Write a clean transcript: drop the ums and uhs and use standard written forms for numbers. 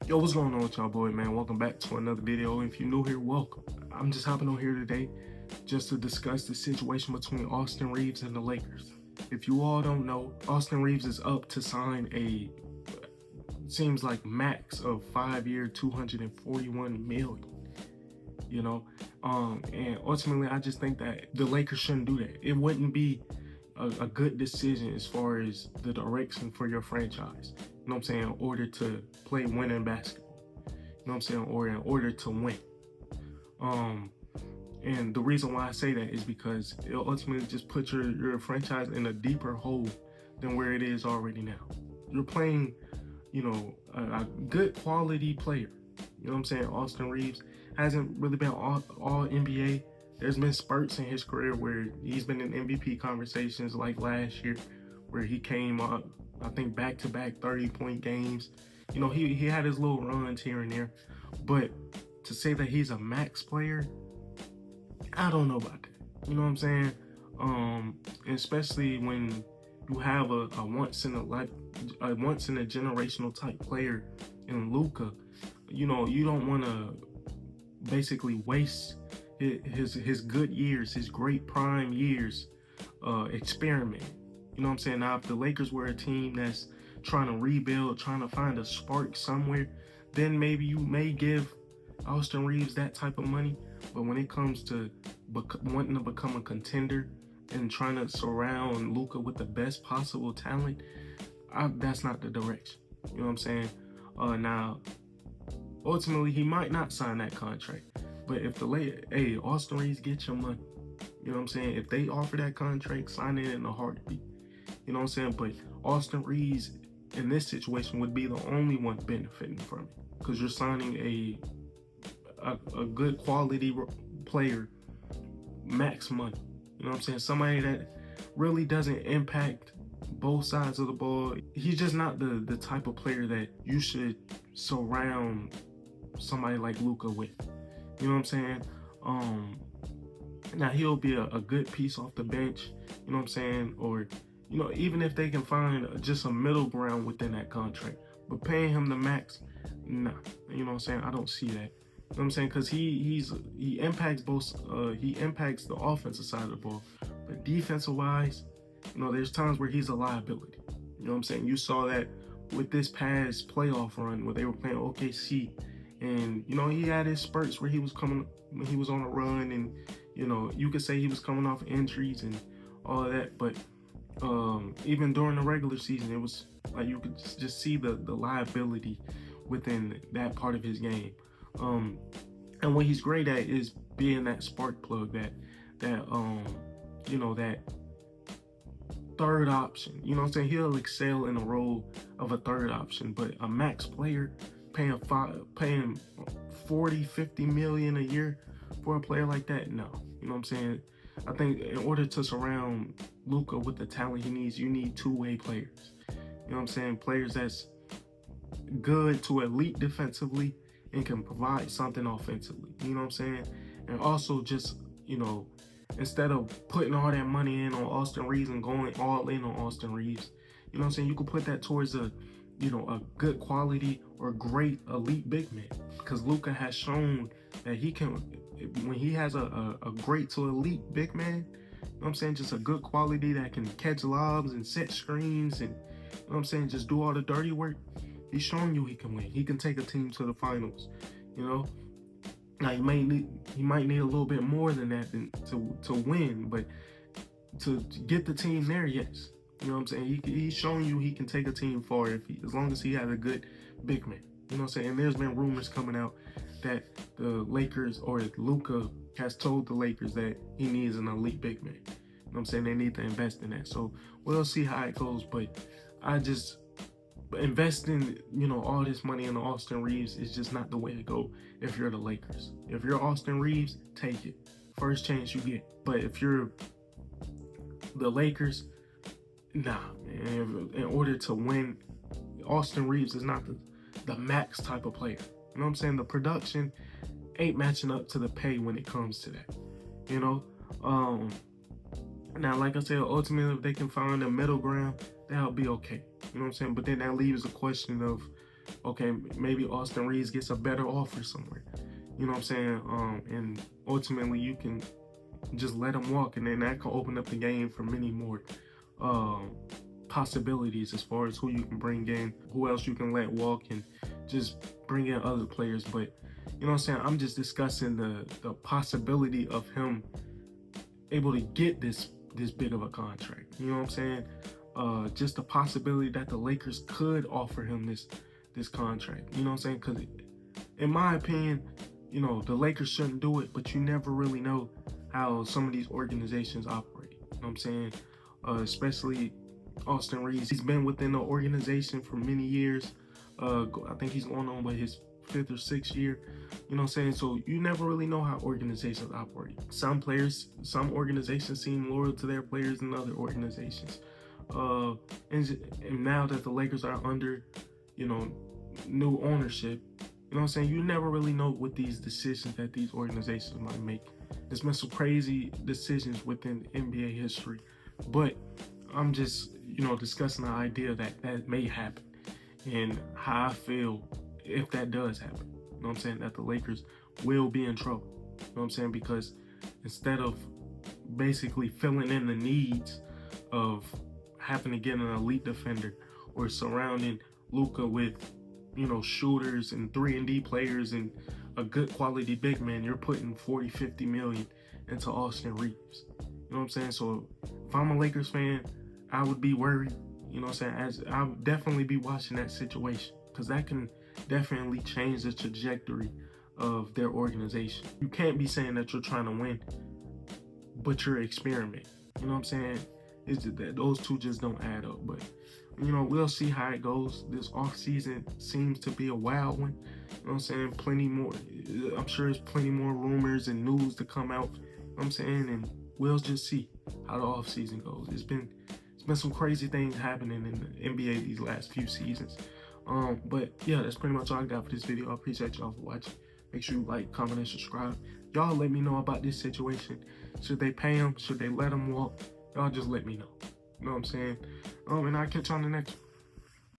Yo, what's going on with y'all, boy, man? Welcome back to another video. If you're new here, welcome. I'm just hopping on here today just to discuss the situation between Austin Reeves and the Lakers. If you all don't know, Austin Reeves is up to sign a seems like max of 5 year, 241 million. You know, and ultimately, I just think that the Lakers shouldn't do that. It wouldn't be a good decision as far as the direction for your franchise. You know what I'm saying? In order to play winning basketball. You know what I'm saying? Or in order to win. Um, and the reason why I say that is because it ultimately just puts your franchise in a deeper hole than where it is already now. You're playing, a good quality player. You know what I'm saying? Austin Reeves hasn't really been all NBA. There's been spurts in his career where he's been in MVP conversations, like last year, where he came up, I think, back-to-back 30-point games. You know, he had his little runs here and there. But to say that he's a max player, I don't know about that. You know what I'm saying? Especially when you have a once in a generational type player in Luka. You know, you don't want to basically waste his good years, his great prime years, experiment. You know what I'm saying? Now, if the Lakers were a team that's trying to rebuild, trying to find a spark somewhere, then maybe you may give Austin Reeves that type of money. But when it comes to wanting to become a contender and trying to surround Luka with the best possible talent, that's not the direction. You know what I'm saying? Now, ultimately, he might not sign that contract. But if Austin Reeves, get your money. You know what I'm saying? If they offer that contract, sign it in a heartbeat. You know what I'm saying? But Austin Reeves in this situation would be the only one benefiting from it, because you're signing a good quality player, max money. You know what I'm saying? Somebody that really doesn't impact both sides of the ball. He's just not the type of player that you should surround somebody like Luka with. You know what I'm saying? Now he'll be a good piece off the bench. You know what I'm saying? Or, you know, even if they can find just a middle ground within that contract, but paying him the max, nah. You know what I'm saying? I don't see that. You know what I'm saying? Because he impacts both. He impacts the offensive side of the ball, but defensive wise, you know, there's times where he's a liability. You know what I'm saying? You saw that with this past playoff run where they were playing OKC, and you know, he had his spurts where he was on a run, and you know, you could say he was coming off injuries and all of that, but even during the regular season, it was like you could just see the liability within that part of his game. And what he's great at is being that spark plug, that that third option. You know what I'm saying? He'll excel in the role of a third option, but a max player paying 40, 50 million a year for a player like that, no. You know what I'm saying? I think in order to surround Luka with the talent he needs, you need two-way players. You know what I'm saying? Players that's good to elite defensively and can provide something offensively. You know what I'm saying? And also just, you know, instead of putting all that money in on Austin Reeves and going all in on Austin Reeves, you know what I'm saying? You could put that towards a good quality or great elite big man. Because Luka has shown that he can, when he has a great to elite big man, you know what I'm saying, just a good quality that can catch lobs and set screens and, you know what I'm saying, just do all the dirty work. He's showing you he can win. He can take a team to the finals, you know. Now he might need a little bit more than that to win, but to get the team there, yes. You know what I'm saying? He's showing you he can take a team far as long as he has a good big man. You know what I'm saying? And there's been rumors coming out that the Lakers or Luka has told the Lakers that he needs an elite big man. You know what I'm saying? They need to invest in that. So we'll see how it goes. But I just investing, all this money in Austin Reeves is just not the way to go if you're the Lakers. If you're Austin Reeves, take it. First chance you get. But if you're the Lakers, nah, man. In order to win, Austin Reeves is not the max type of player. You know what I'm saying? The production ain't matching up to the pay when it comes to that. You know? Now, like I said, ultimately, if they can find a middle ground, that'll be okay. You know what I'm saying? But then that leaves a question of, okay, maybe Austin Reeves gets a better offer somewhere. You know what I'm saying? And ultimately you can just let him walk, and then that can open up the game for many more possibilities as far as who you can bring in, who else you can let walk, and just bring in other players. But you know what I'm saying? I'm just discussing the possibility of him able to get this big of a contract. You know what I'm saying? Just the possibility that the Lakers could offer him this contract. You know what I'm saying? Because in my opinion, you know, the Lakers shouldn't do it, but you never really know how some of these organizations operate. You know what I'm saying? Especially Austin Reeves. He's been within the organization for many years. I think he's going on with his 5th or 6th year. You know what I'm saying? So you never really know how organizations operate. Some organizations seem loyal to their players than other organizations. And now that the Lakers are under, you know, new ownership, you know what I'm saying? You never really know what these decisions that these organizations might make. There's been some crazy decisions within NBA history, but I'm just, you know, discussing the idea that may happen and how I feel if that does happen. You know what I'm saying? That the Lakers will be in trouble. You know what I'm saying? Because instead of basically filling in the needs of having to get an elite defender or surrounding Luka with, you know, shooters and 3-and-D players and a good quality big man, you're putting 40-50 million into Austin Reeves. You know what I'm saying? So if I'm a Lakers fan, I would be worried. You know what I'm saying? I would definitely be watching that situation, because that can definitely change the trajectory of their organization. You can't be saying that you're trying to win, but you're experimenting. You know what I'm saying? It's just that those two just don't add up. But you know, we'll see how it goes. This off season seems to be a wild one. You know what I'm saying? Plenty more. I'm sure there's plenty more rumors and news to come out. You know what I'm saying? And we'll just see how the off season goes. It's been some crazy things happening in the NBA these last few seasons. But yeah, that's pretty much all I got for this video. I appreciate y'all for watching. Make sure you like, comment, and subscribe. Y'all let me know about this situation. Should they pay him? Should they let him walk? Y'all just let me know. You know what I'm saying? And I'll catch you on the next one.